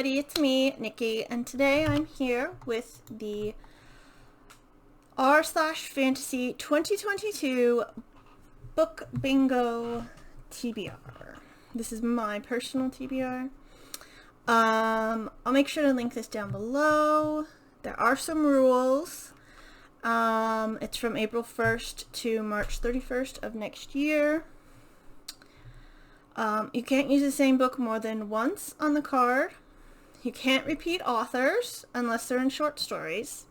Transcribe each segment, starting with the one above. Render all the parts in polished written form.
everybody, it's me, Nikki, and today I'm here with the r/fantasy 2022 book bingo TBR. This is my personal TBR. I'll make sure to link this down below. There are some rules. It's from April 1st to March 31st of next year. You can't use the same book more than once on the card. You can't repeat authors unless they're in short stories.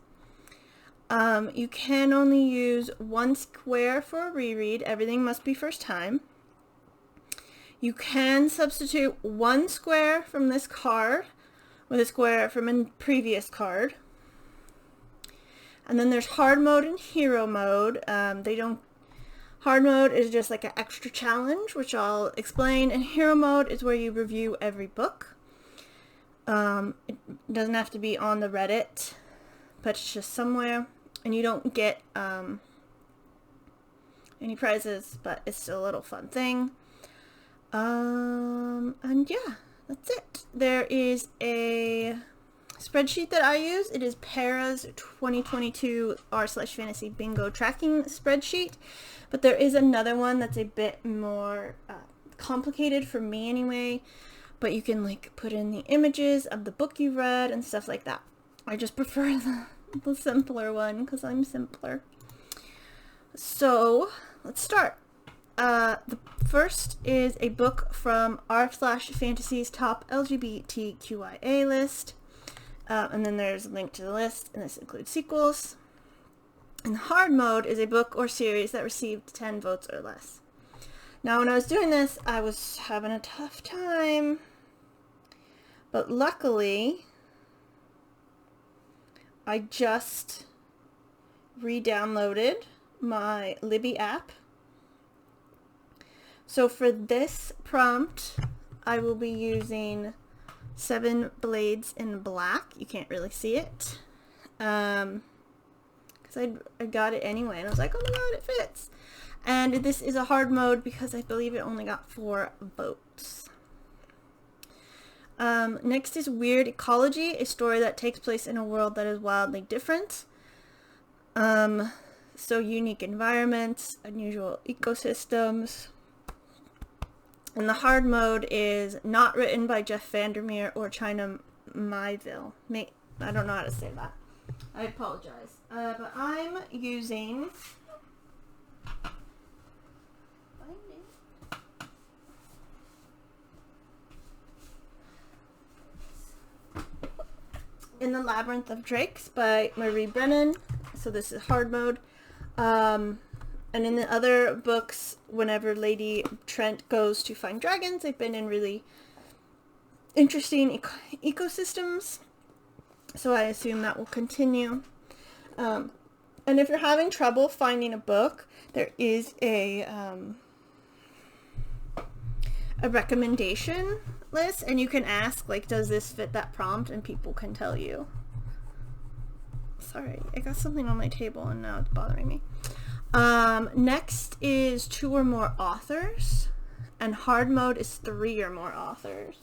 You can only use one square for a reread. Everything must be first time. You can substitute one square from this card with a square from a previous card. And then there's hard mode and hero mode. Hard mode is just like an extra challenge, which I'll explain, and hero mode is where you review every book. It doesn't have to be on the Reddit, but it's just somewhere, and you don't get any prizes, but it's still a little fun thing. And yeah, that's it. There is a spreadsheet that I use. It is Para's 2022 r/fantasy bingo tracking spreadsheet. But there is another one that's a bit more complicated for me anyway. But you can like put in the images of the book you read and stuff like that. I just prefer the simpler one because I'm simpler. So let's start. The first is a book from r/fantasy's top LGBTQIA list. And then there's a link to the list, and this includes sequels. And hard mode is a book or series that received 10 votes or less. Now, when I was doing this, I was having a tough time. But luckily, I just re-downloaded my Libby app. So for this prompt, I will be using 7 Blades in Black. You can't really see it. Because I got it anyway, and I was like, oh my god, it fits. And this is a hard mode because I believe it only got 4 votes. Next is Weird Ecology, a story that takes place in a world that is wildly different. So unique environments, unusual ecosystems. And the hard mode is not written by Jeff Vandermeer or China Miéville. I don't know how to say that. I apologize. But I'm using In the Labyrinth of Drakes by Marie Brennan. So this is hard mode. And in the other books, whenever Lady Trent goes to find dragons, they've been in really interesting ecosystems. So I assume that will continue. And if you're having trouble finding a book, there is a recommendation list, and you can ask, like, does this fit that prompt? And people can tell you. Sorry, I got something on my table and now it's bothering me. Next is 2 or more authors, and hard mode is 3 or more authors.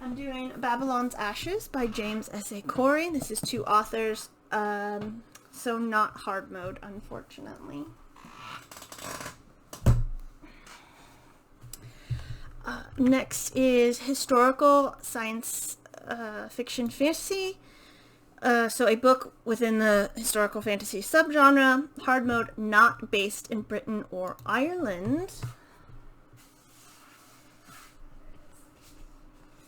I'm doing Babylon's Ashes by James S.A. Corey. This is 2 authors, so not hard mode, unfortunately. Next is historical science fiction fantasy. So a book within the historical fantasy subgenre. Hard mode, not based in Britain or Ireland.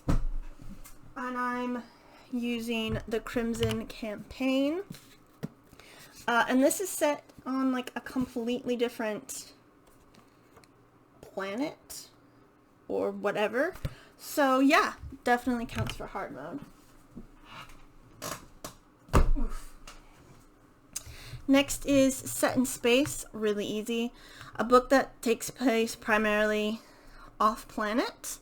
And I'm using the Crimson Campaign. And this is set on like a completely different planet or whatever. So yeah, definitely counts for hard mode. Oof. Next is Set in Space, really easy. A book that takes place primarily off planet.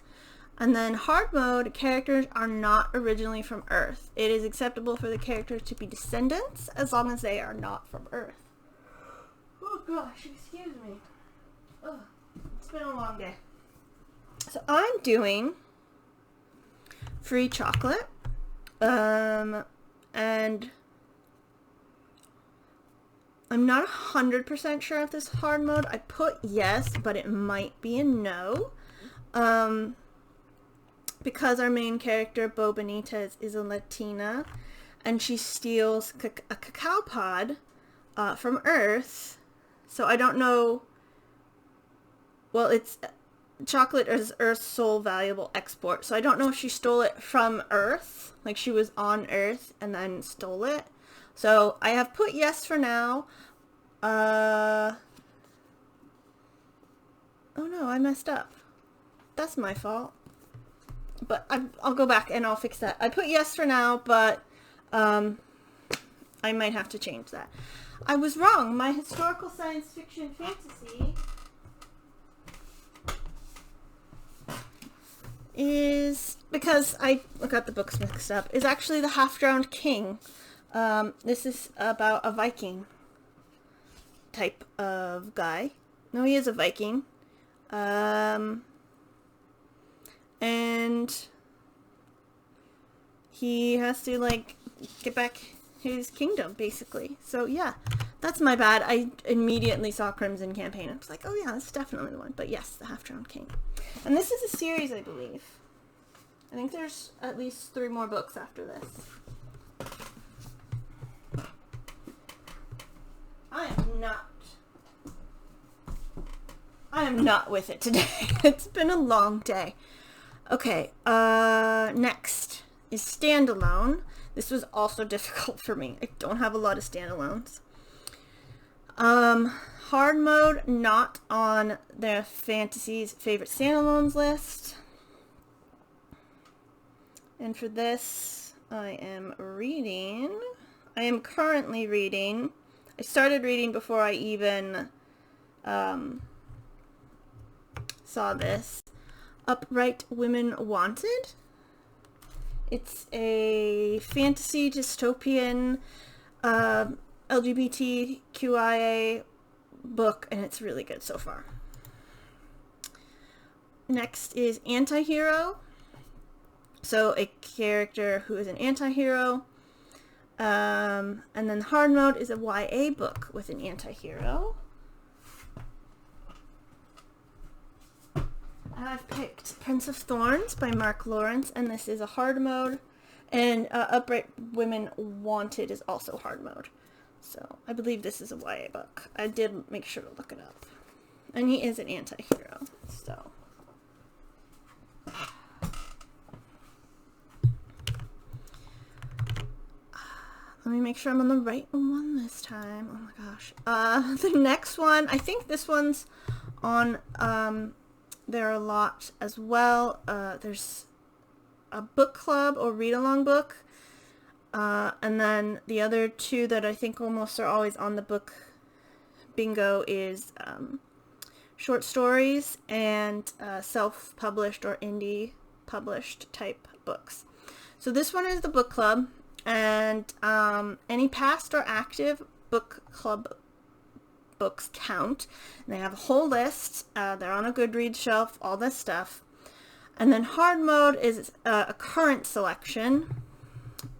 And then hard mode, characters are not originally from Earth. It is acceptable for the characters to be descendants as long as they are not from Earth. Oh gosh, excuse me. Ugh, it's been a long day. So I'm doing free chocolate, and I'm not 100% sure if this is hard mode. I put yes, but it might be a no. Because our main character, Bo Benitez, is a Latina, and she steals a cacao pod from Earth. So I don't know. Well, it's chocolate is Earth's sole valuable export. So I don't know if she stole it from Earth, like she was on Earth and then stole it. So I have put yes for now. Oh no, I messed up. That's my fault. But I'll go back and I'll fix that. I put yes for now, but I might have to change that. I was wrong. My historical science fiction fantasy is, because I got the books mixed up, is actually the Half-Drowned King. This is about a Viking type of guy. No, he is a Viking. And he has to, like, get back his kingdom, basically. So, yeah, that's my bad. I immediately saw Crimson Campaign. I was like, oh, yeah, that's definitely the one. But, yes, the Half-Drowned King. And this is a series, I believe. I think there's at least 3 more books after this. I am not with it today. It's been a long day. Okay, next is standalone. This was also difficult for me. I don't have a lot of standalones. Hard mode, not on the Fantasy's favorite standalones list. And for this, I am currently reading, I started reading before I even saw this, Upright Women Wanted. It's a fantasy dystopian LGBTQIA book, and it's really good so far. Next is Antihero. So a character who is an anti-hero. And then hard mode is a YA book with an anti-hero. I've picked Prince of Thorns by Mark Lawrence, and this is a hard mode. And Upright Women Wanted is also hard mode. So I believe this is a YA book. I did make sure to look it up. And he is an anti-hero, so. Let me make sure I'm on the right one this time. Oh my gosh. The next one, I think this one's on, there are a lot as well. There's a book club or read-along book. And then the other 2 that I think almost are always on the book bingo is short stories and self-published or indie published type books. So this one is the book club. And any past or active book club books count. And they have a whole list. They're on a Goodreads shelf, all this stuff. And then hard mode is a current selection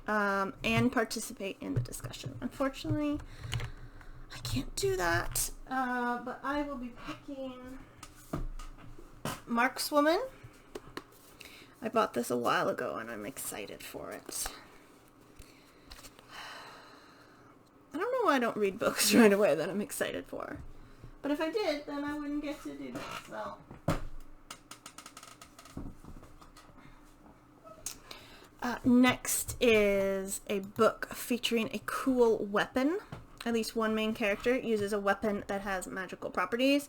and participate in the discussion. Unfortunately, I can't do that, but I will be picking Markswoman. I bought this a while ago and I'm excited for it. I don't know why I don't read books right away that I'm excited for. But if I did, then I wouldn't get to do this, so. Next is a book featuring a cool weapon. At least one main character uses a weapon that has magical properties.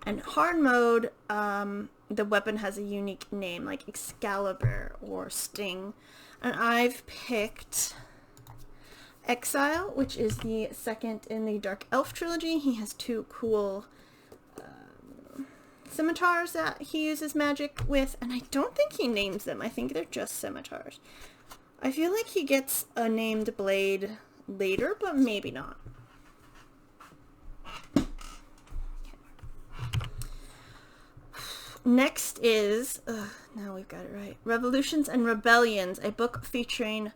And hard mode, the weapon has a unique name, like Excalibur or Sting. And I've picked Exile, which is the second in the Dark Elf trilogy. He has 2 cool scimitars that he uses magic with, and I don't think he names them. I think they're just scimitars. I feel like he gets a named blade later, but maybe not. Next is, now we've got it right, Revolutions and Rebellions, a book featuring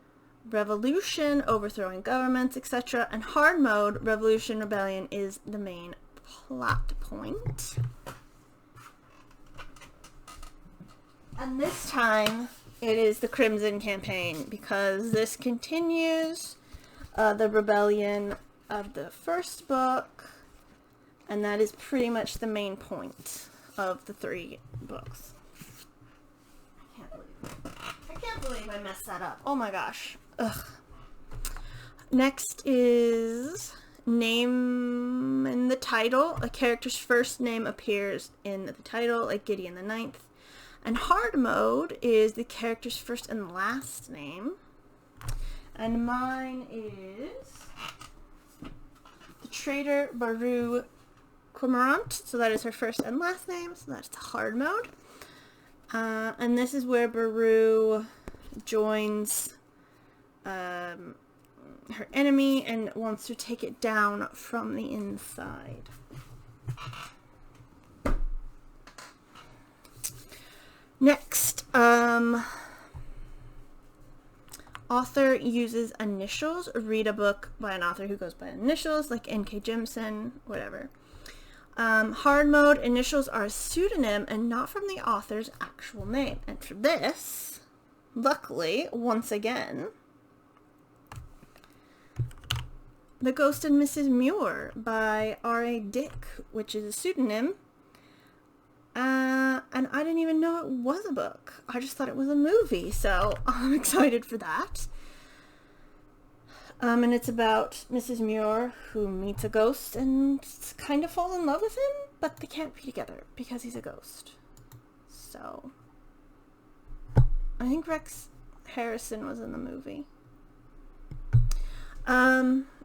revolution, overthrowing governments, etc. And hard mode, Revolution, Rebellion is the main plot point. And this time, it is the Crimson Campaign, because this continues the rebellion of the first book, and that is pretty much the main point of the 3 books. I can't believe I messed that up. Oh my gosh. Ugh. Next is name in the title. A character's first name appears in the title, like Gideon the Ninth. And hard mode is the character's first and last name. And mine is the traitor Baru Cormorant. So that is her first and last name. So that's the hard mode. And this is where Baru joins her enemy and wants to take it down from the inside. Next, author uses initials. Read a book by an author who goes by initials, like N.K. Jemisin, whatever. Hard mode, initials are a pseudonym and not from the author's actual name. And for this, luckily, once again, The Ghost and Mrs. Muir by R.A. Dick, which is a pseudonym. And I didn't even know it was a book. I just thought it was a movie, so I'm excited for that. And it's about Mrs. Muir, who meets a ghost and kind of falls in love with him, but they can't be together because he's a ghost. So, I think Rex Harrison was in the movie.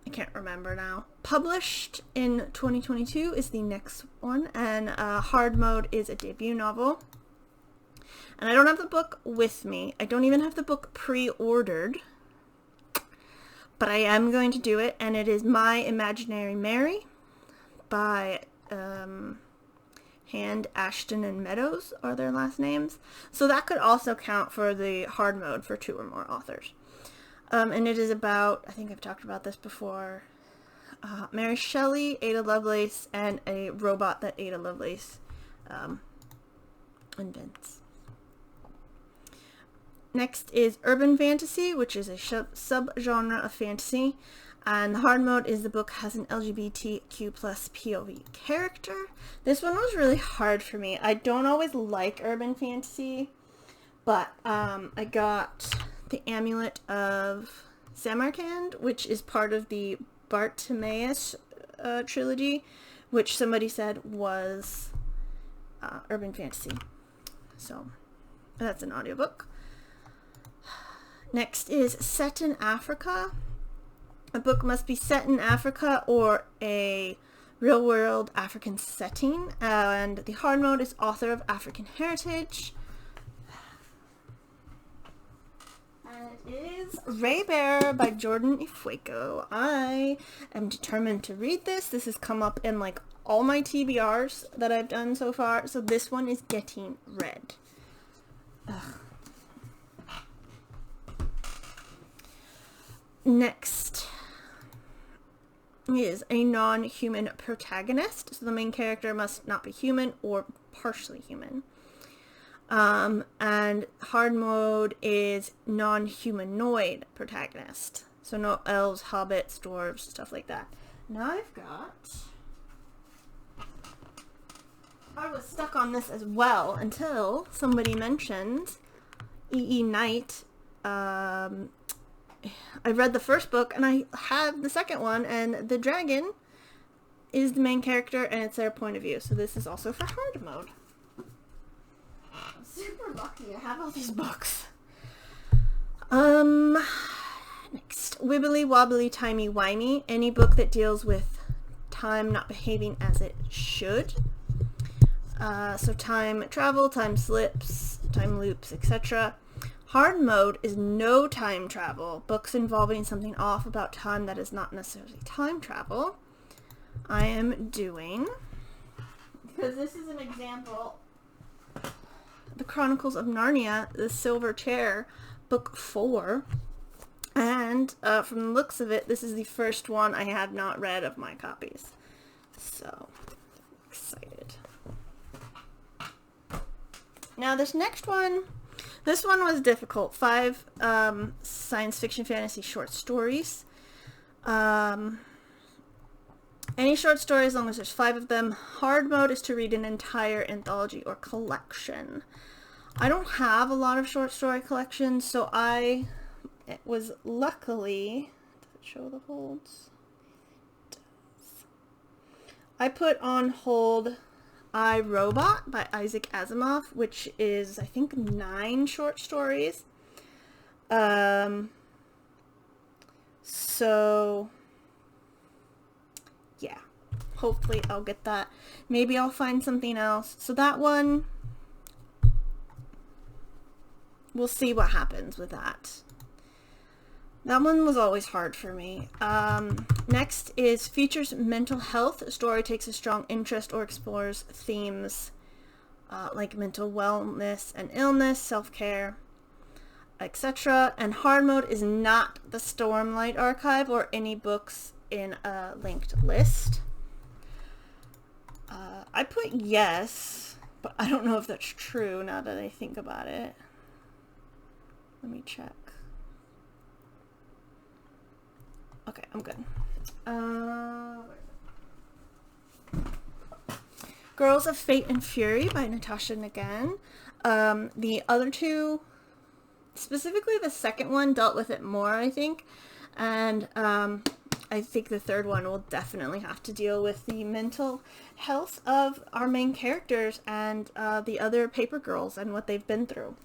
I can't remember now. Published in 2022 is the next one, and hard mode is a debut novel. And I don't have the book with me. I don't even have the book pre-ordered, but I am going to do it, and it is My Imaginary Mary by Hand, Ashton, and Meadows are their last names. So that could also count for the hard mode for 2 or more authors. And it is about, I think I've talked about this before, Mary Shelley, Ada Lovelace, and a robot that Ada Lovelace invents. Next is urban fantasy, which is a subgenre of fantasy. And the hard mode is the book has an LGBTQ plus POV character. This one was really hard for me. I don't always like urban fantasy, but I got The Amulet of Samarkand, which is part of the Bartimaeus trilogy, which somebody said was urban fantasy. So that's an audiobook. Next is Set in Africa. A book must be set in Africa or a real-world African setting, and the hard mode is author of African heritage. And it is Ray Bear by Jordan Ifueko. I am determined to read this. This has come up in like all my TBRs that I've done so far, so this one is getting read. Ugh. Next is a non-human protagonist. So the main character must not be human or partially human. And hard mode is non-humanoid protagonist. So no elves, hobbits, dwarves, stuff like that. Now I was stuck on this as well until somebody mentioned E.E. Knight. I read the first book and I have the second one, and the dragon is the main character and it's their point of view. So this is also for hard mode. I'm super lucky I have all these books. Next, Wibbly Wobbly Timey Wimey. Any book that deals with time not behaving as it should. So time travel, time slips, time loops, etc. Hard mode is no time travel. Books involving something off about time that is not necessarily time travel. I am doing, because this is an example The Chronicles of Narnia, The Silver Chair, book 4. And from the looks of it, this is the first one I have not read of my copies. So, excited. Now this next one, this one was difficult. 5 science fiction fantasy short stories. Any short story as long as there's 5 of them. Hard mode is to read an entire anthology or collection. I don't have a lot of short story collections, so it was luckily, does it show the holds? It does. I put on hold I, Robot by Isaac Asimov, which is, I think, 9 short stories. So, yeah. Hopefully I'll get that. Maybe I'll find something else. So that one, we'll see what happens with that. That one was always hard for me. Next is features mental health. The story takes a strong interest or explores themes like mental wellness and illness, self-care, etc. And hard mode is not the Stormlight Archive or any books in a linked list. I put yes, but I don't know if that's true now that I think about it. Let me check. Okay, I'm good. Girls of Fate and Fury by Natasha Ngan. The other 2, specifically the second one, dealt with it more, I think. And I think the third one will definitely have to deal with the mental health of our main characters and the other paper girls and what they've been through.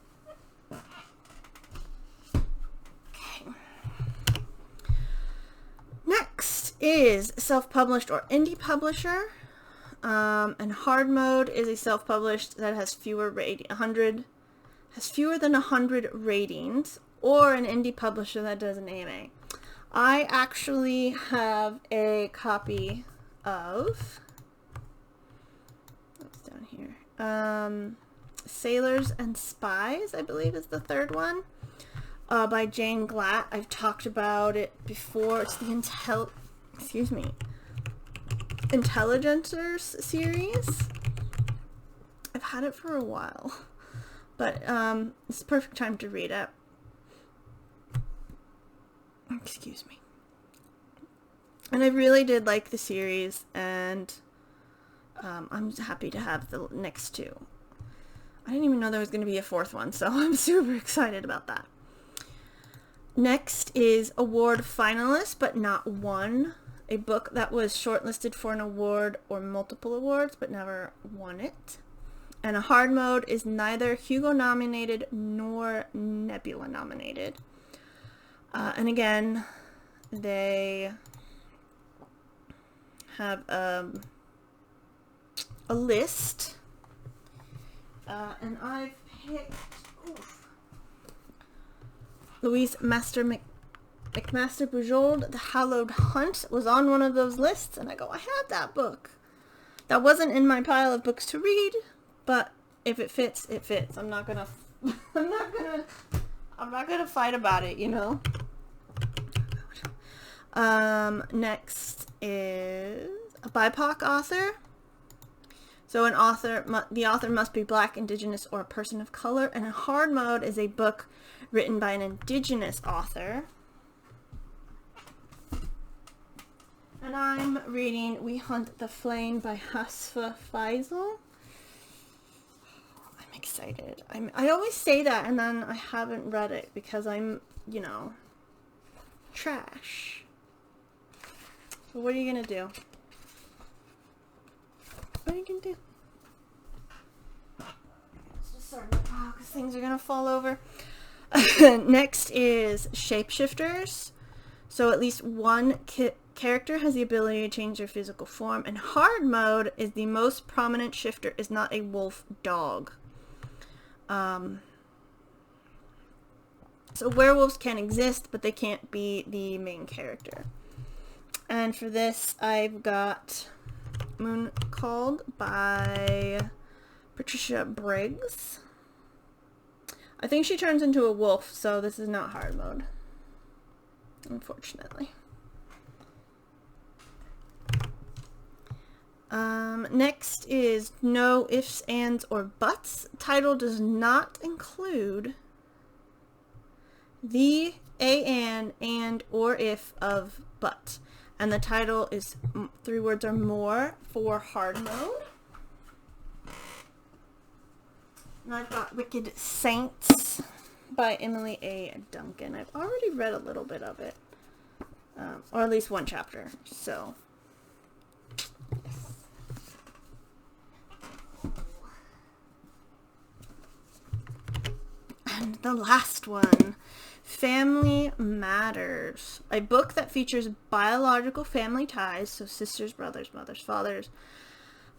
Next is self-published or indie publisher, and hard mode is a self-published that has fewer than 100 ratings, or an indie publisher that does an AMA. I actually have a copy of, what's down here? Sailors and Spies, I believe is the third one. By Jane Glatt. I've talked about it before. It's the Intelligencers series. I've had it for a while, but it's the perfect time to read it. Excuse me. And I really did like the series, and I'm happy to have the next 2. I didn't even know there was going to be a 4th one, so I'm super excited about that. Next is award finalist but not won. A book that was shortlisted for an award or multiple awards but never won it. And a hard mode is neither Hugo nominated nor Nebula nominated. And again, they have a list. And I've picked Louise McMaster Bujold, The Hallowed Hunt, was on one of those lists, and I go, I have that book. That wasn't in my pile of books to read, but if it fits, it fits. I'm not gonna fight about it, you know. Next is a BIPOC author. So the author must be Black, Indigenous, or a person of color, and a hard mode is a book written by an Indigenous author. And I'm reading We Hunt the Flame by Hasfa Faisal. I'm excited. I always say that and then I haven't read it because I'm, trash. So what are you gonna do? What are you gonna do? Let's just start because things are gonna fall over. Next is Shapeshifters. So at least one character has the ability to change their physical form, and hard mode is the most prominent shifter is not a wolf dog. So werewolves can exist, but they can't be the main character. And for this, I've got Moon Called by Patricia Briggs. I think she turns into a wolf, so this is not hard mode, unfortunately. Next is no ifs, ands, or buts. Title does not include the, a, and, or if of but. And the title is 3 words or more for hard mode. And I've got Wicked Saints by Emily A. Duncan. I've already read a little bit of it. Or at least one chapter. So, and the last one, Family Matters. A book that features biological family ties, so sisters, brothers, mothers, fathers,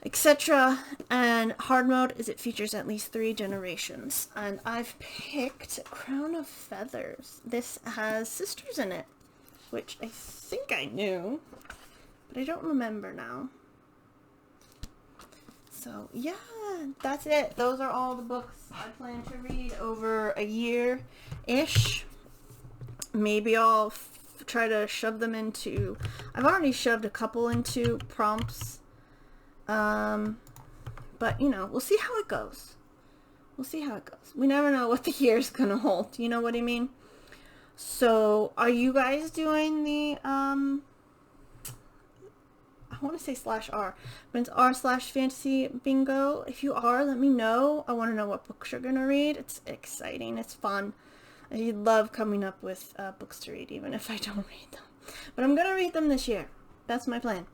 etc. And hard mode is it features at least 3 generations. And I've picked Crown of Feathers. This has sisters in it, which I think I knew, but I don't remember now. So yeah, that's it. Those are all the books I plan to read over a year-ish. Maybe I'll try to shove them into... I've already shoved a couple into prompts. But, you know, we'll see how it goes. We'll see how it goes. We never know what the year's gonna hold. You know what I mean? So, are you guys doing the, I want to say /R, but it's r/fantasy bingo. If you are, let me know. I want to know what books you're going to read. It's exciting. It's fun. I love coming up with books to read, even if I don't read them. But I'm going to read them this year. That's my plan.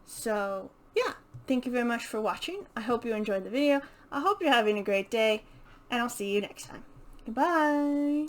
So, yeah. Thank you very much for watching. I hope you enjoyed the video. I hope you're having a great day. And I'll see you next time. Goodbye.